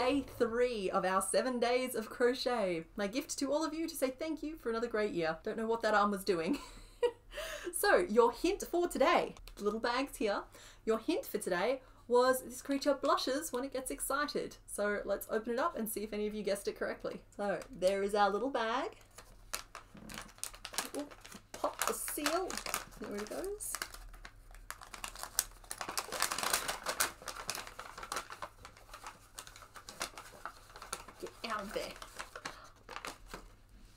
day 3 of our 7 days of crochet. My gift to all of you to say thank you for another great year. Don't know what that arm was doing. So your hint for today, little bags here. Your hint for today was this creature blushes when it gets excited. So let's open it up and see if any of you guessed it correctly. So there is our little bag. Ooh, pop the seal. There it goes. Get out of there.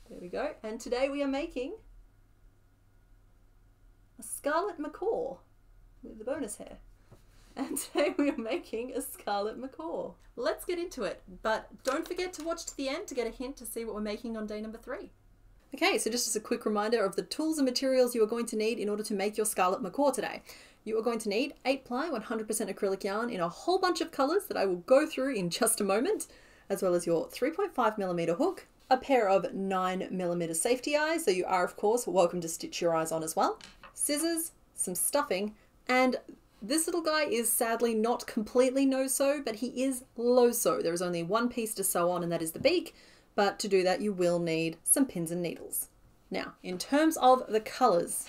There we go. And today we are making a Scarlet Macaw with the bonus hair. And today we are making a Scarlet Macaw. Let's get into it, but don't forget to watch to the end to get a hint to see what we're making on day number 3. Okay, so just as a quick reminder of the tools and materials you are going to need in order to make your Scarlet Macaw today. You are going to need 8-ply 100% acrylic yarn in a whole bunch of colours that I will go through in just a moment, as well as your 3.5mm hook, a pair of 9mm safety eyes, so you are of course welcome to stitch your eyes on as well, scissors, some stuffing, and this little guy is sadly not completely no-sew, but he is low-sew. There is only one piece to sew on, and that is the beak, but to do that you will need some pins and needles. Now, in terms of the colours,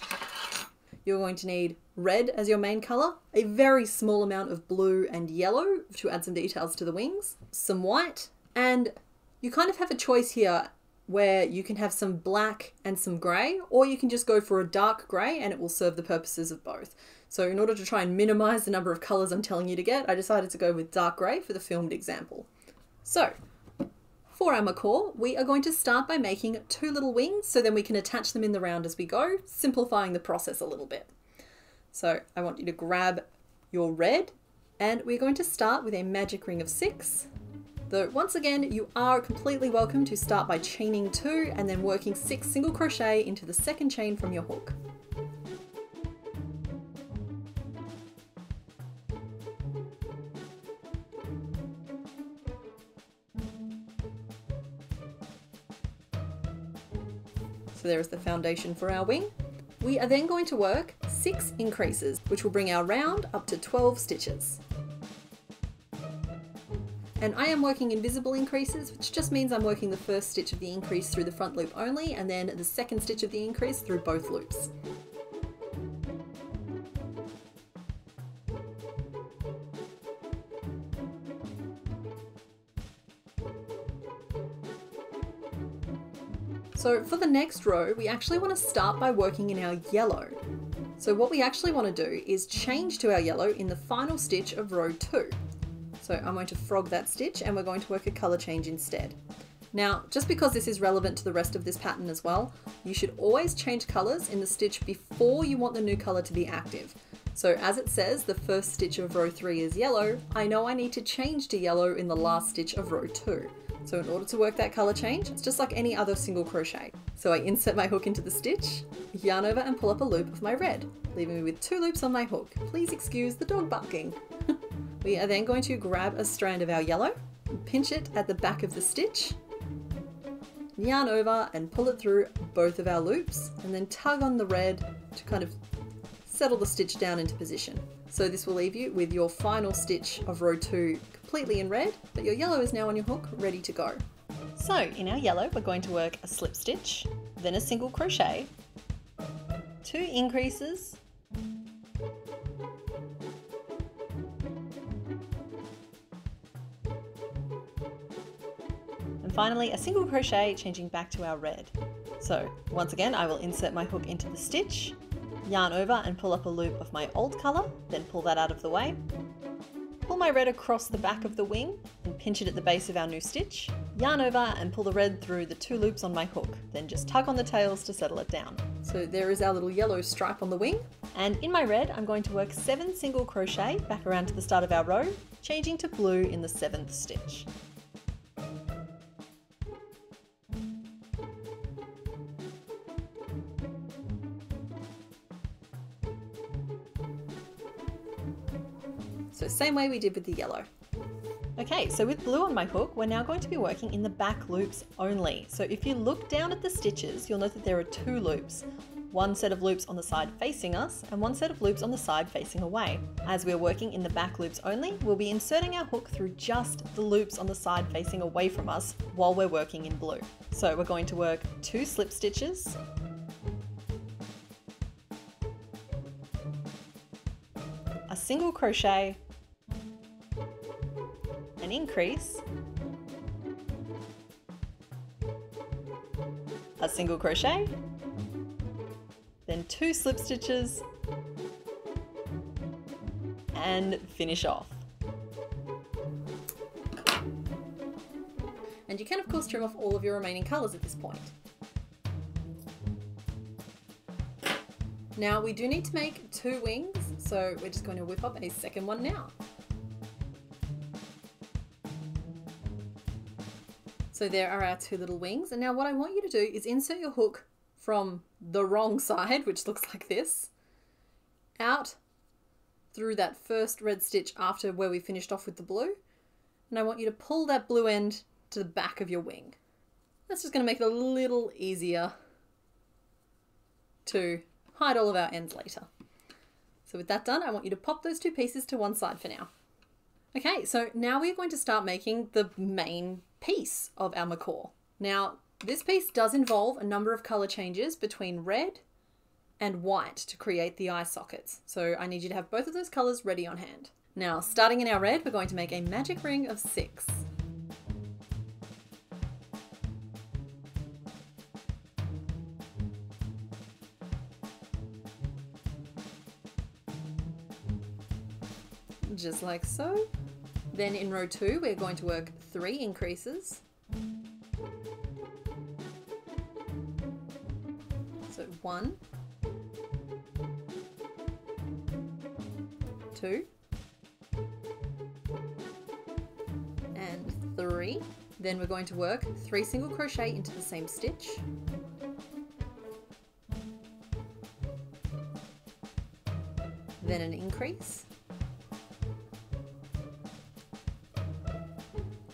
you're going to need red as your main colour, a very small amount of blue and yellow to add some details to the wings, some white, and you kind of have a choice here where you can have some black and some grey, or you can just go for a dark grey and it will serve the purposes of both. So in order to try and minimise the number of colours I'm telling you to get, I decided to go with dark grey for the filmed example. So, for our macaw, we are going to start by making 2 little wings so then we can attach them in the round as we go, simplifying the process a little bit. So I want you to grab your red, and we're going to start with a magic ring of 6. Though once again, you are completely welcome to start by chaining 2 and then working 6 single crochet into the second chain from your hook. So there is the foundation for our wing. We are then going to work 6 increases, which will bring our round up to 12 stitches. And I am working invisible increases, which just means I'm working the first stitch of the increase through the front loop only, and then the second stitch of the increase through both loops. So for the next row, we actually want to start by working in our yellow. So what we actually want to do is change to our yellow in the final stitch of row 2. So I'm going to frog that stitch and we're going to work a colour change instead. Now, just because this is relevant to the rest of this pattern as well, you should always change colours in the stitch before you want the new colour to be active. So as it says, the first stitch of row 3 is yellow, I know I need to change to yellow in the last stitch of row 2. So in order to work that colour change, it's just like any other single crochet. So I insert my hook into the stitch, yarn over and pull up a loop of my red, leaving me with 2 loops on my hook. Please excuse the dog barking. We are then going to grab a strand of our yellow, pinch it at the back of the stitch, yarn over and pull it through both of our loops, and then tug on the red to kind of settle the stitch down into position. So this will leave you with your final stitch of row 2 completely in red, but your yellow is now on your hook, ready to go. So in our yellow, we're going to work a slip stitch, then a single crochet, 2 increases, and finally a single crochet, changing back to our red. So once again, I will insert my hook into the stitch, yarn over and pull up a loop of my old colour, then pull that out of the way. Pull my red across the back of the wing and pinch it at the base of our new stitch. Yarn over and pull the red through the 2 loops on my hook, then just tug on the tails to settle it down. So there is our little yellow stripe on the wing. And in my red, I'm going to work 7 single crochet back around to the start of our row, changing to blue in the 7th stitch. So same way we did with the yellow. Okay, so with blue on my hook, we're now going to be working in the back loops only. So if you look down at the stitches, you'll note that there are 2 loops. one set of loops on the side facing us and one set of loops on the side facing away. As we're working in the back loops only, we'll be inserting our hook through just the loops on the side facing away from us while we're working in blue. So we're going to work 2 slip stitches, a single crochet, an increase, a single crochet, then 2 slip stitches, and finish off. And you can of course trim off all of your remaining colours at this point. Now we do need to make 2 wings, so we're just going to whip up a second one now. So there are our 2 little wings, and now what I want you to do is insert your hook from the wrong side, which looks like this, out through that first red stitch after where we finished off with the blue, and I want you to pull that blue end to the back of your wing. That's just going to make it a little easier to hide all of our ends later. So with that done, I want you to pop those 2 pieces to one side for now. Okay, so now we're going to start making the main piece of our macaw. Now, this piece does involve a number of color changes between red and white to create the eye sockets. So I need you to have both of those colors ready on hand. Now, starting in our red, we're going to make a magic ring of 6. Just like so. Then in row 2, we're going to work 3 increases. So 1, 2, and 3. Then we're going to work 3 single crochet into the same stitch. Then an increase.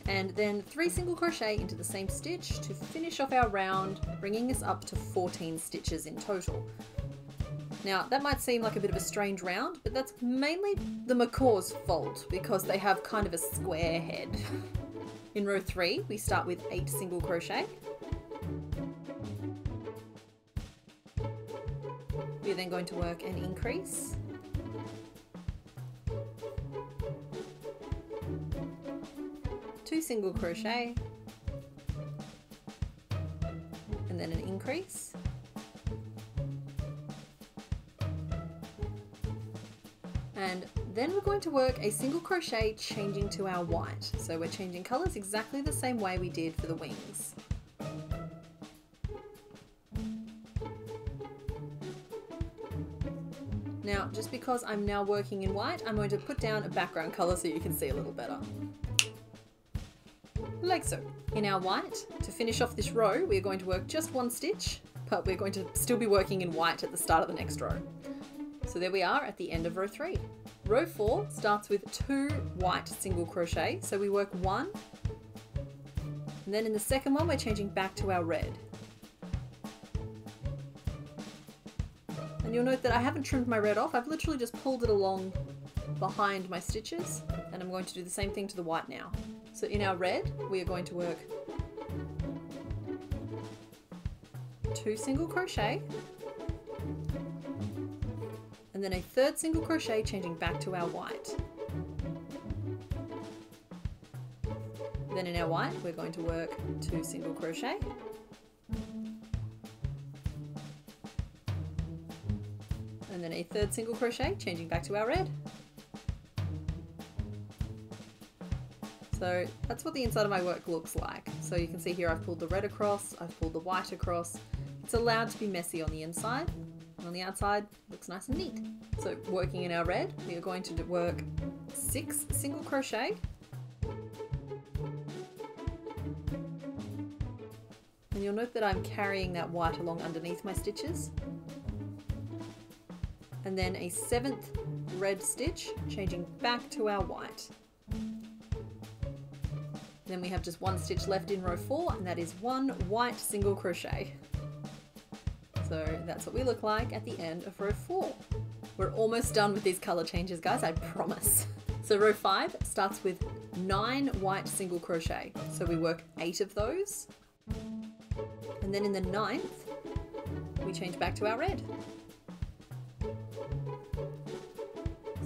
And then 3 single crochet into the same stitch to finish off our round, bringing us up to 14 stitches in total. Now that might seem like a bit of a strange round, but that's mainly the macaw's fault because they have kind of a square head. In row 3, we start with 8 single crochet. We're then going to work an increase. Single crochet, and then an increase, and then we're going to work a single crochet changing to our white. So we're changing colors exactly the same way we did for the wings. Now, just because I'm now working in white, I'm going to put down a background color so you can see a little better. Like so. In our white, to finish off this row, we're going to work just 1 stitch, but we're going to still be working in white at the start of the next row. So there we are at the end of row 3. Row 4 starts with 2 white single crochet, so we work 1, and then in the second one we're changing back to our red. And you'll note that I haven't trimmed my red off, I've literally just pulled it along behind my stitches, and I'm going to do the same thing to the white now. So in our red, we are going to work 2 single crochet, and then a 3rd single crochet changing back to our white. Then in our white, we're going to work 2 single crochet, and then a 3rd single crochet changing back to our red. So that's what the inside of my work looks like. So you can see here I've pulled the red across, I've pulled the white across. It's allowed to be messy on the inside, and on the outside it looks nice and neat. So working in our red, we are going to work 6 single crochet, and you'll note that I'm carrying that white along underneath my stitches, and then a 7th red stitch changing back to our white. Then we have just 1 stitch left in row 4, and that is 1 white single crochet. So So that's what we look like at the end of row 4. We're almost done with these color changes, guys, I promise. So row 5 starts with 9 white single crochet. So we work 8 of those. And then in the 9th, we change back to our red.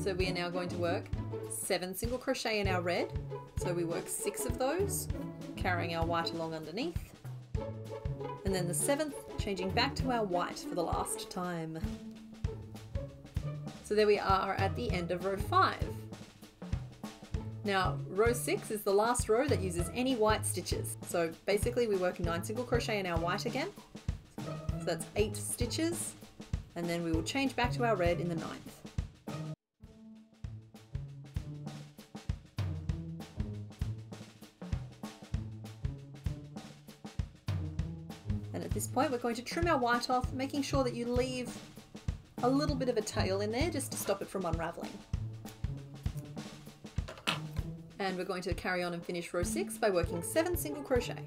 So we are now going to work 7 single crochet in our red. So we work 6 of those, carrying our white along underneath. And then the 7th, changing back to our white for the last time. So there we are at the end of row 5. Now row 6 is the last row that uses any white stitches. So basically we work 9 single crochet in our white again. So that's 8 stitches, and then we will change back to our red in the 9th. And at this point we're going to trim our white off, making sure that you leave a little bit of a tail in there just to stop it from unraveling. And we're going to carry on and finish row 6 by working 7 single crochet.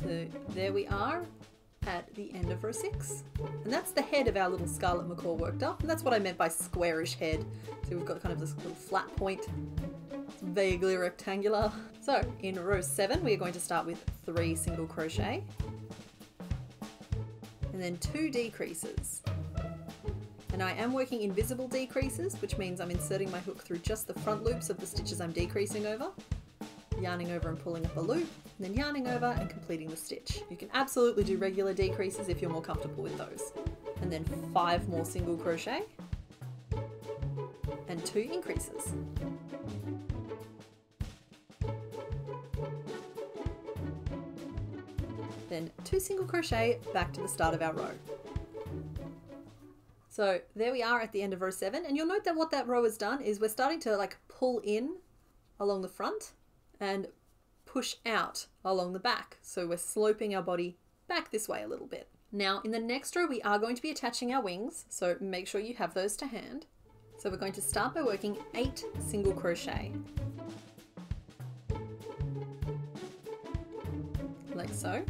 So there we are at the end of row 6. And that's the head of our little Scarlet Macaw worked up. And that's what I meant by squarish head. So we've got kind of this little flat point. It's vaguely rectangular. So in row 7, we are going to start with 3 single crochet. And then 2 decreases. And I am working invisible decreases, which means I'm inserting my hook through just the front loops of the stitches I'm decreasing over, yarning over and pulling up a loop, and then yarning over and completing the stitch. You can absolutely do regular decreases if you're more comfortable with those. And then 5 more single crochet and 2 increases. Then 2 single crochet back to the start of our row. So there we are at the end of row 7, and you'll note that what that row has done is we're starting to like pull in along the front and push out along the back. So we're sloping our body back this way a little bit. Now in the next row we are going to be attaching our wings, so make sure you have those to hand. So we're going to start by working 8 single crochet. Like so.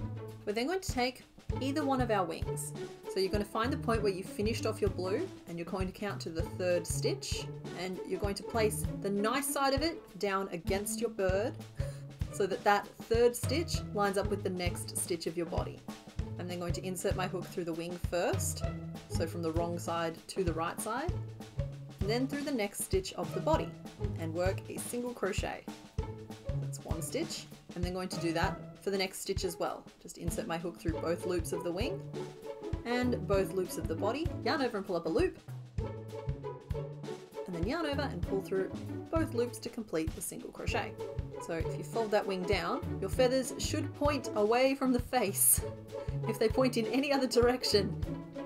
We're then going to take either one of our wings. So you're going to find the point where you finished off your blue, and you're going to count to the 3rd stitch, and you're going to place the nice side of it down against your bird so that that 3rd stitch lines up with the next stitch of your body. I'm then going to insert my hook through the wing first, so from the wrong side to the right side, and then through the next stitch of the body, and work a single crochet. That's 1 stitch. I'm then going to do that for the next stitch as well. Just insert my hook through both loops of the wing and both loops of the body, yarn over and pull up a loop, and then yarn over and pull through both loops to complete the single crochet. So if you fold that wing down, your feathers should point away from the face. If they point in any other direction,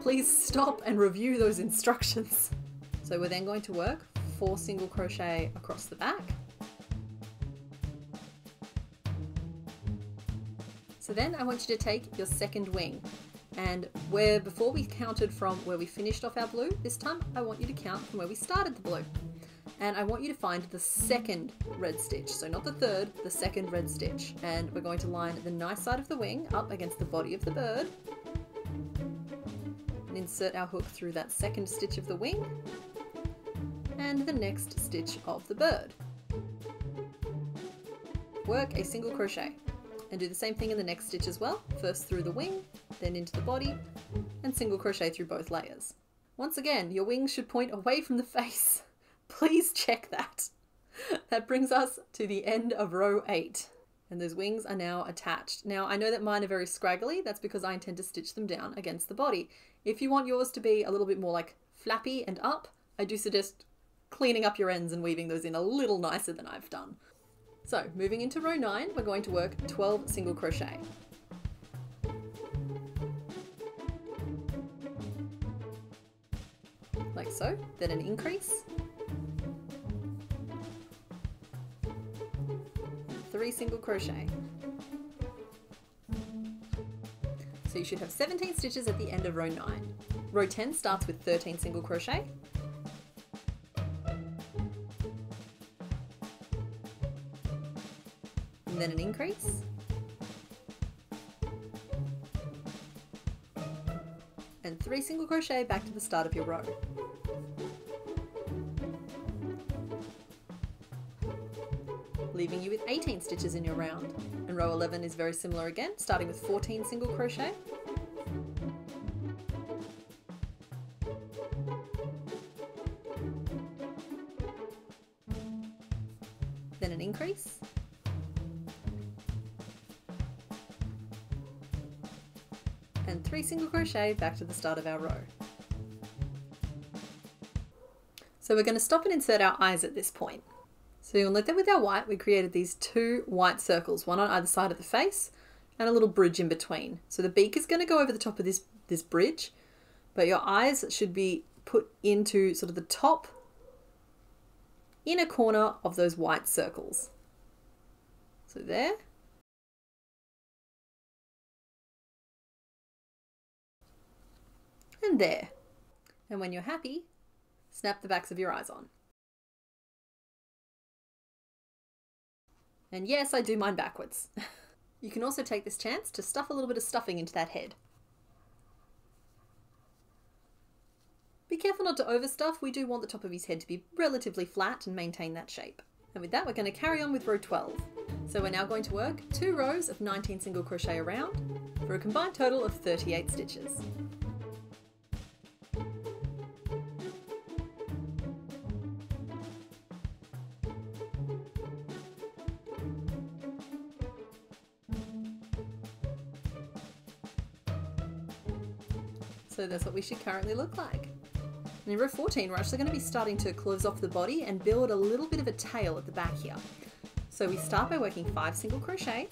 please stop and review those instructions. So we're then going to work 4 single crochet across the back. So then I want you to take your 2nd wing, and before we counted from where we finished off our blue, this time I want you to count from where we started the blue. And I want you to find the 2nd red stitch, so not the 3rd, the 2nd red stitch. And we're going to line the nice side of the wing up against the body of the bird, and insert our hook through that 2nd stitch of the wing and the next stitch of the bird. Work a single crochet. And do the same thing in the next stitch as well. First through the wing, then into the body, and single crochet through both layers. Once again, your wings should point away from the face. Please check that. That brings us to the end of row 8. And those wings are now attached. Now I know that mine are very scraggly. That's because I intend to stitch them down against the body. If you want yours to be a little bit more like flappy and up, I do suggest cleaning up your ends and weaving those in a little nicer than I've done. So moving into row 9, we're going to work 12 single crochet. Like so, then an increase, 3 single crochet. So you should have 17 stitches at the end of row 9. Row 10 starts with 13 single crochet. And then an increase, and 3 single crochet back to the start of your row. Leaving you with 18 stitches in your round. And row 11 is very similar again, starting with 14 single crochet. Then an increase, and 3 single crochet back to the start of our row. So we're going to stop and insert our eyes at this point. So you'll note that with our white, we created these 2 white circles, one on either side of the face and a little bridge in between. So the beak is going to go over the top of this bridge, but your eyes should be put into sort of the top inner corner of those white circles. So there. And there. And when you're happy, snap the backs of your eyes on. And yes, I do mine backwards. You can also take this chance to stuff a little bit of stuffing into that head. Be careful not to overstuff. We do want the top of his head to be relatively flat and maintain that shape. And with that, we're going to carry on with row 12. So we're now going to work 2 rows of 19 single crochet around for a combined total of 38 stitches. So that's what we should currently look like. And in row 14, we're actually going to be starting to close off the body and build a little bit of a tail at the back here. So we start by working 5 single crochet,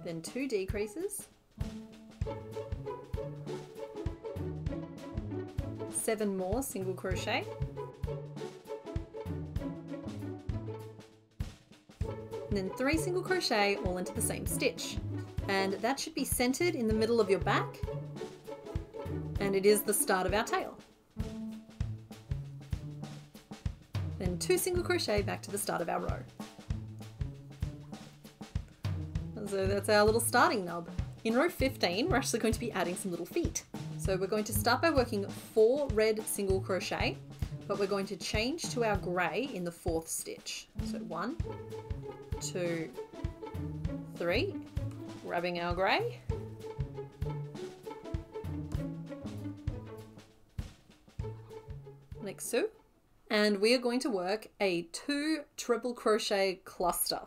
then 2 decreases, 7 more single crochet, and then 3 single crochet all into the same stitch. And that should be centered in the middle of your back, and it is the start of our tail. Then 2 single crochet back to the start of our row. So that's our little starting nub. In row 15, we're actually going to be adding some little feet. So we're going to start by working 4 red single crochet, but we're going to change to our grey in the 4th stitch. So 1, 2, 3, grabbing our grey, like so, and we are going to work a 2 treble crochet cluster,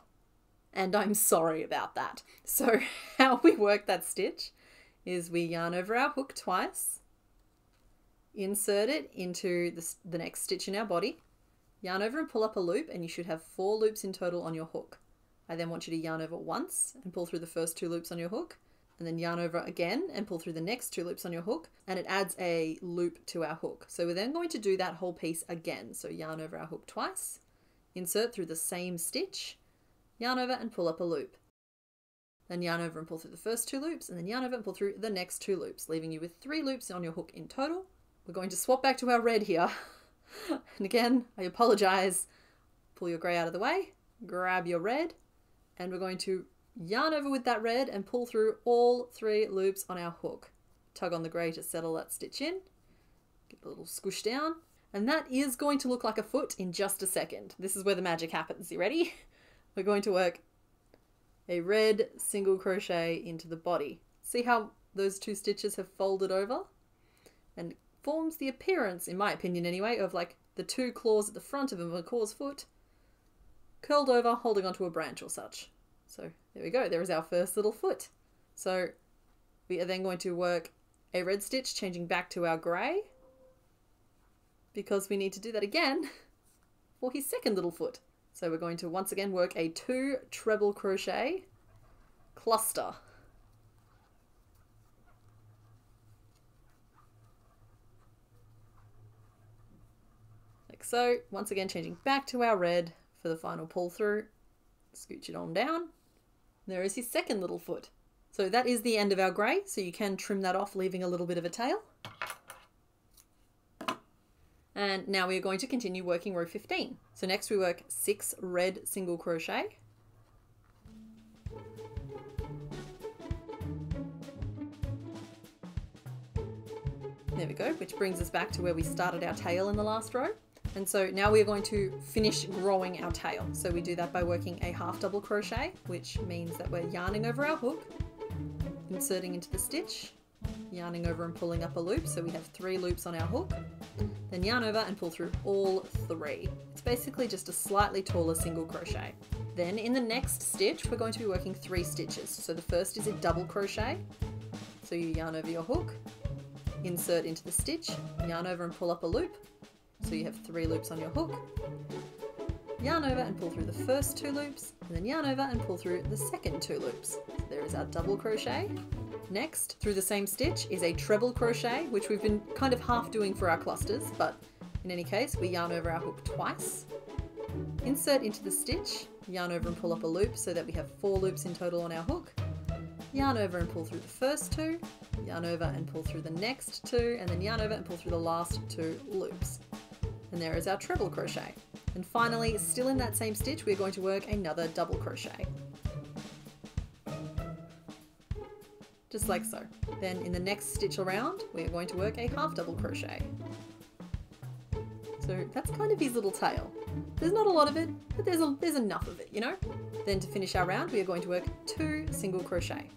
and I'm sorry about that. So how we work that stitch is we yarn over our hook twice, insert it into the next stitch in our body, yarn over and pull up a loop, and you should have 4 loops in total on your hook. I then want you to yarn over once and pull through the first 2 loops on your hook, and then yarn over again and pull through the next 2 loops on your hook, and it adds a loop to our hook. So we're then going to do that whole piece again. So yarn over our hook twice, insert through the same stitch, yarn over and pull up a loop. Then yarn over and pull through the first 2 loops, and then yarn over and pull through the next 2 loops, leaving you with 3 loops on your hook in total. We're going to swap back to our red here. And again, I apologize. Pull your grey out of the way, grab your red, and we're going to yarn over with that red and pull through all 3 loops on our hook. Tug on the grey to settle that stitch in, give it a little squish down, and that is going to look like a foot in just a second. This is where the magic happens. You ready? We're going to work a red single crochet into the body. See how those 2 stitches have folded over? And forms the appearance, in my opinion anyway, of like the 2 claws at the front of a macaw's foot curled over, holding onto a branch or such. So there we go, there is our first little foot. So we are then going to work a red stitch, changing back to our grey, because we need to do that again for his second little foot. So we're going to once again work a 2 treble crochet cluster. Like so, once again changing back to our red for the final pull through, scooch it on down. There is his second little foot. So that is the end of our grey, so you can trim that off, leaving a little bit of a tail. And now we are going to continue working row 15. So next we work 6 red single crochet. There we go, which brings us back to where we started our tail in the last row. And so now we are going to finish growing our tail. So we do that by working a half double crochet, which means that we're yarning over our hook, inserting into the stitch, yarning over and pulling up a loop. So we have 3 loops on our hook, then yarn over and pull through all 3. It's basically just a slightly taller single crochet. Then in the next stitch, we're going to be working 3 stitches. So the first is a double crochet. So you yarn over your hook, insert into the stitch, yarn over and pull up a loop. So you have 3 loops on your hook, yarn over and pull through the first 2 loops, and then yarn over and pull through the second 2 loops. So there is our double crochet. Next, through the same stitch is a treble crochet, which we've been kind of half doing for our clusters, but in any case, we yarn over our hook twice, insert into the stitch, yarn over and pull up a loop so that we have 4 loops in total on our hook, yarn over and pull through the first 2, yarn over and pull through the next 2, and then yarn over and pull through the last 2 loops. And there is our treble crochet. And finally, still in that same stitch, we're going to work another double crochet. Just like so. Then in the next stitch around, we are going to work a half double crochet. So that's kind of his little tail. There's not a lot of it, but there's enough of it, you know? Then to finish our round, we are going to work 2 single crochet.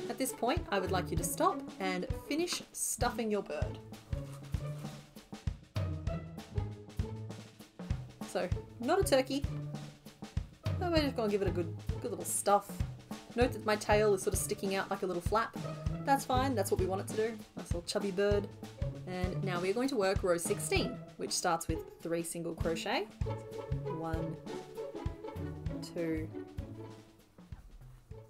At this point, I would like you to stop and finish stuffing your bird. So, not a turkey, but we're just going to give it a good little stuff. Note that my tail is sort of sticking out like a little flap. That's fine, that's what we want it to do. Nice little chubby bird. And now we are going to work row 16, which starts with 3 single crochet. 1, 2,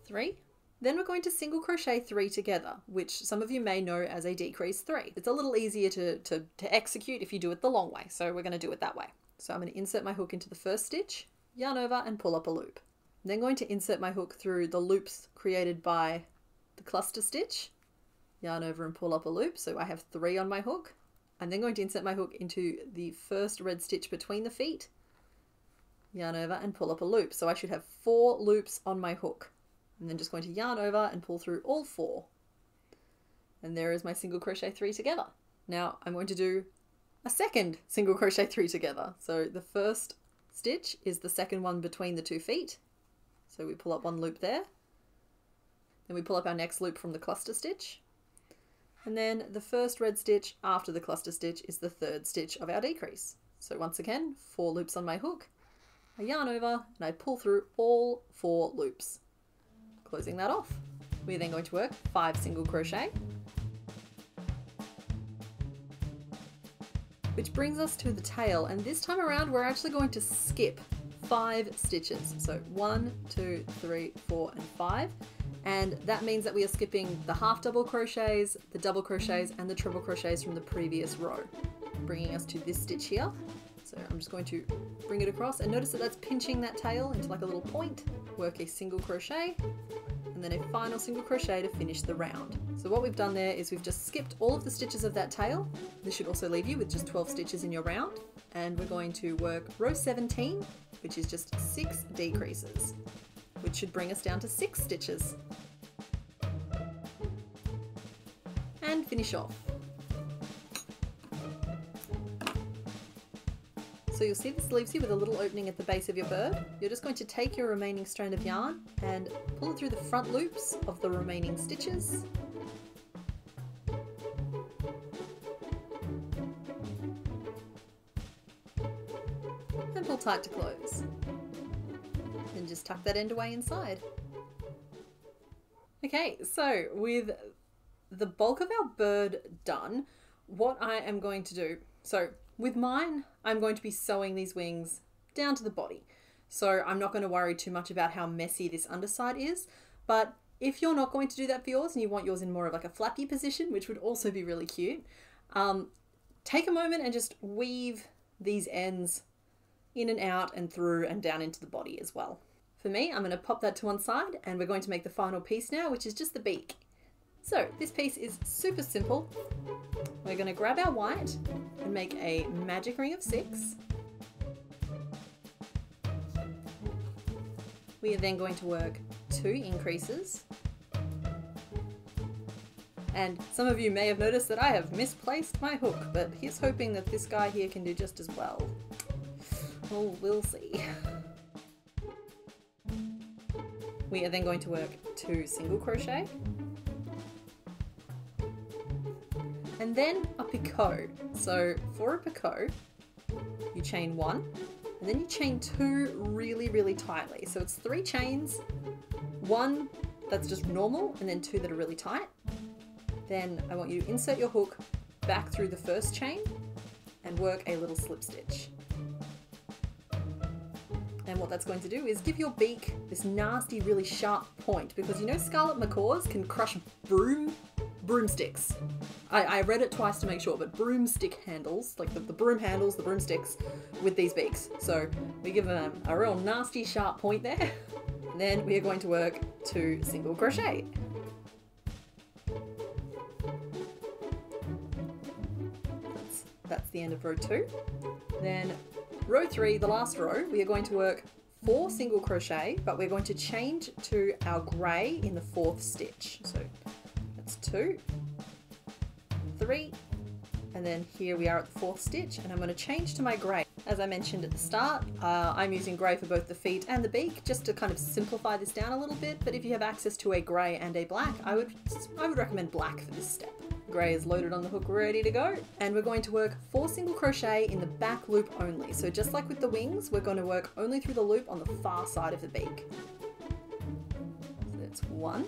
3. Then we're going to single crochet 3 together, which some of you may know as a decrease 3. It's a little easier to execute if you do it the long way, so we're going to do it that way. So I'm going to insert my hook into the first stitch, yarn over and pull up a loop. I'm then going to insert my hook through the loops created by the cluster stitch, yarn over and pull up a loop, so I have 3 on my hook. I'm then going to insert my hook into the first red stitch between the feet, yarn over and pull up a loop, so I should have 4 loops on my hook. I'm then just going to yarn over and pull through all 4. And there is my single crochet 3 together. Now I'm going to do a second single crochet 3 together. So the first stitch is the second one between the 2 feet. So we pull up 1 loop there. Then we pull up our next loop from the cluster stitch. And then the first red stitch after the cluster stitch is the 3rd stitch of our decrease. So once again, 4 loops on my hook. I yarn over and I pull through all 4 loops. Closing that off. We're then going to work 5 single crochet. Which brings us to the tail, and this time around we're actually going to skip 5 stitches. So 1, 2, 3, 4, and 5. And that means that we are skipping the half double crochets, the double crochets, and the treble crochets from the previous row, bringing us to this stitch here. So I'm just going to bring it across, and notice that that's pinching that tail into like a little point. Work a single crochet, and then a final single crochet to finish the round. So what we've done there is we've just skipped all of the stitches of that tail. This should also leave you with just 12 stitches in your round. And we're going to work row 17, which is just 6 decreases, which should bring us down to 6 stitches. And finish off. So you'll see this leaves you with a little opening at the base of your bird. You're just going to take your remaining strand of yarn and pull it through the front loops of the remaining stitches. And pull tight to close. And just tuck that end away inside. Okay, so with the bulk of our bird done, what I am going to do, so with mine, I'm going to be sewing these wings down to the body. So I'm not going to worry too much about how messy this underside is. But if you're not going to do that for yours and you want yours in more of like a flappy position, which would also be really cute, take a moment and just weave these ends in and out and through and down into the body as well. For me, I'm going to pop that to one side and we're going to make the final piece now, which is just the beak. So this piece is super simple. We're going to grab our white and make a magic ring of 6. We are then going to work 2 increases. And some of you may have noticed that I have misplaced my hook, but here's hoping that this guy here can do just as well. Oh, we'll see. We are then going to work 2 single crochet. And then a picot. So for a picot, you chain 1, and then you chain 2 really, really tightly. So it's 3 chains, 1 that's just normal, and then 2 that are really tight. Then I want you to insert your hook back through the first chain and work a little slip stitch. And what that's going to do is give your beak this nasty, really sharp point, because you know Scarlet Macaws can crush broomsticks. I read it twice to make sure, but broomstick handles, like the broom handles, the broomsticks with these beaks. So we give them a real nasty, sharp point there. And then we are going to work 2 single crochet. That's the end of row 2. Then row 3, the last row, we are going to work 4 single crochet, but we're going to change to our grey in the 4th stitch. So that's 2, 3, and then here we are at the 4th stitch, and I'm going to change to my grey. As I mentioned at the start, I'm using grey for both the feet and the beak, just to kind of simplify this down a little bit, but if you have access to a grey and a black, I would recommend black for this step. Grey is loaded on the hook, ready to go, and we're going to work 4 single crochet in the back loop only. So just like with the wings, we're going to work only through the loop on the far side of the beak. So that's 1,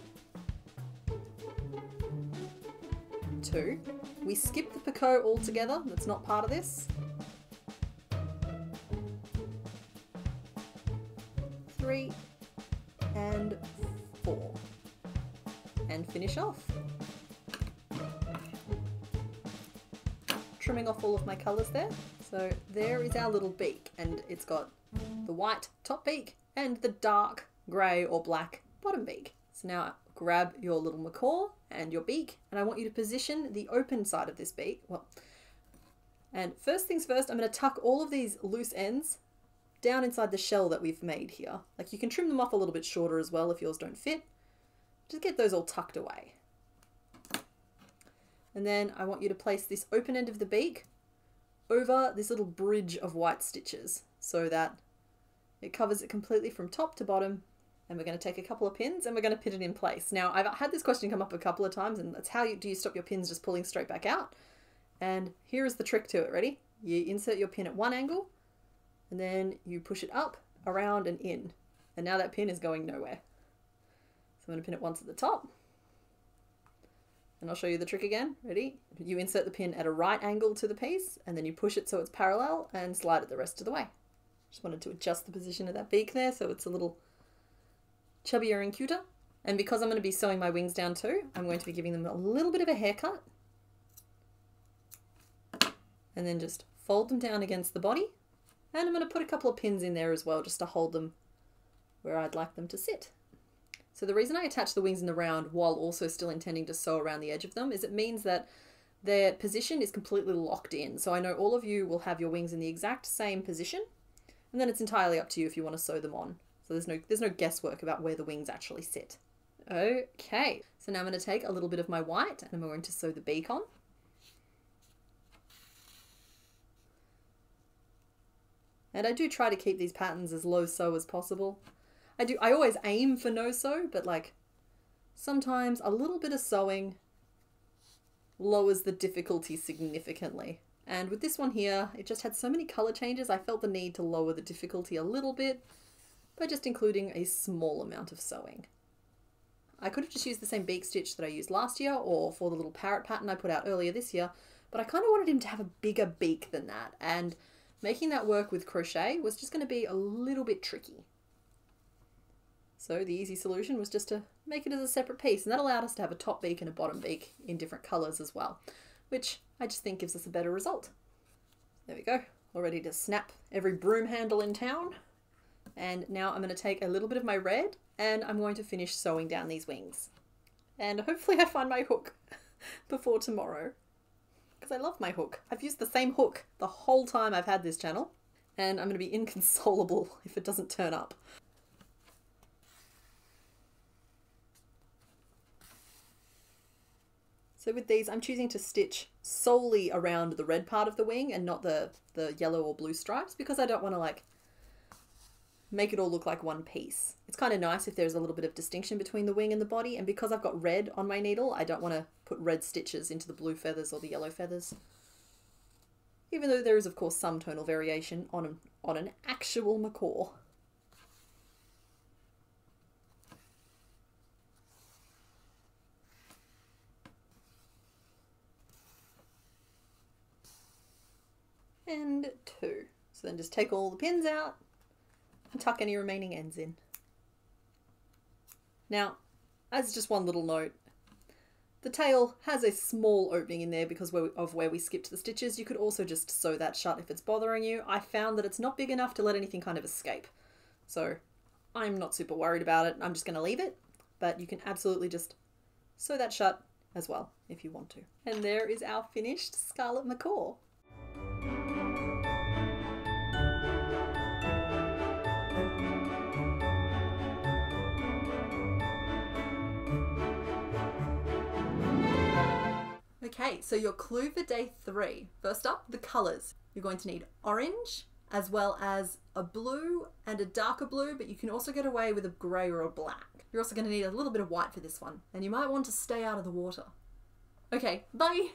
2. We skip the picot altogether, that's not part of this. 3 and 4. And finish off. Trimming off all of my colours there. So there is our little beak, and it's got the white top beak and the dark grey or black bottom beak. So now grab your little macaw and your beak, and I want you to position the open side of this beak. And first things first, I'm going to tuck all of these loose ends down inside the shell that we've made here. Like, you can trim them off a little bit shorter as well if yours don't fit. Just get those all tucked away. And then I want you to place this open end of the beak over this little bridge of white stitches so that it covers it completely from top to bottom. And we're going to take a couple of pins and we're going to pin it in place. Now, I've had this question come up a couple of times, and that's how do you stop your pins just pulling straight back out? And here is the trick to it. Ready? You insert your pin at one angle, and then you push it up, around, and in. And now that pin is going nowhere. So I'm going to pin it once at the top. And I'll show you the trick again. Ready? You insert the pin at a right angle to the piece, and then you push it so it's parallel and slide it the rest of the way. Just wanted to adjust the position of that beak there so it's a little chubbier and cuter. And because I'm going to be sewing my wings down too, I'm going to be giving them a little bit of a haircut. And then just fold them down against the body. And I'm going to put a couple of pins in there as well, just to hold them where I'd like them to sit. So the reason I attach the wings in the round while also still intending to sew around the edge of them is it means that their position is completely locked in. So I know all of you will have your wings in the exact same position, and then it's entirely up to you if you want to sew them on. So there's no guesswork about where the wings actually sit. Okay, so now I'm going to take a little bit of my white and I'm going to sew the beak on. And I do try to keep these patterns as low sew as possible. I always aim for no sew, but like sometimes a little bit of sewing lowers the difficulty significantly. And with this one here, it just had so many color changes, I felt the need to lower the difficulty a little bit by just including a small amount of sewing. I could have just used the same beak stitch that I used last year or for the little parrot pattern I put out earlier this year, but I kind of wanted him to have a bigger beak than that, and making that work with crochet was just going to be a little bit tricky. So the easy solution was just to make it as a separate piece, and that allowed us to have a top beak and a bottom beak in different colours as well, which I just think gives us a better result. There we go, all ready to snap every broom handle in town. And now I'm going to take a little bit of my red and I'm going to finish sewing down these wings. And hopefully I find my hook before tomorrow, because I love my hook. I've used the same hook the whole time I've had this channel, and I'm going to be inconsolable if it doesn't turn up. So with these, I'm choosing to stitch solely around the red part of the wing and not the yellow or blue stripes, because I don't want to like make it all look like one piece. It's kind of nice if there's a little bit of distinction between the wing and the body, and because I've got red on my needle, I don't want to put red stitches into the blue feathers or the yellow feathers. Even though there is of course some tonal variation on an actual macaw. And 2. So then just take all the pins out and tuck any remaining ends in. Now, as just one little note, the tail has a small opening in there because of where we skipped the stitches. You could also just sew that shut if it's bothering you. I found that it's not big enough to let anything kind of escape. So I'm not super worried about it. I'm just going to leave it, but you can absolutely just sew that shut as well if you want to. And there is our finished Scarlet Macaw. Okay, so your clue for day 3. First up, the colours. You're going to need orange, as well as a blue and a darker blue, but you can also get away with a grey or a black. You're also going to need a little bit of white for this one, and you might want to stay out of the water. Okay, bye!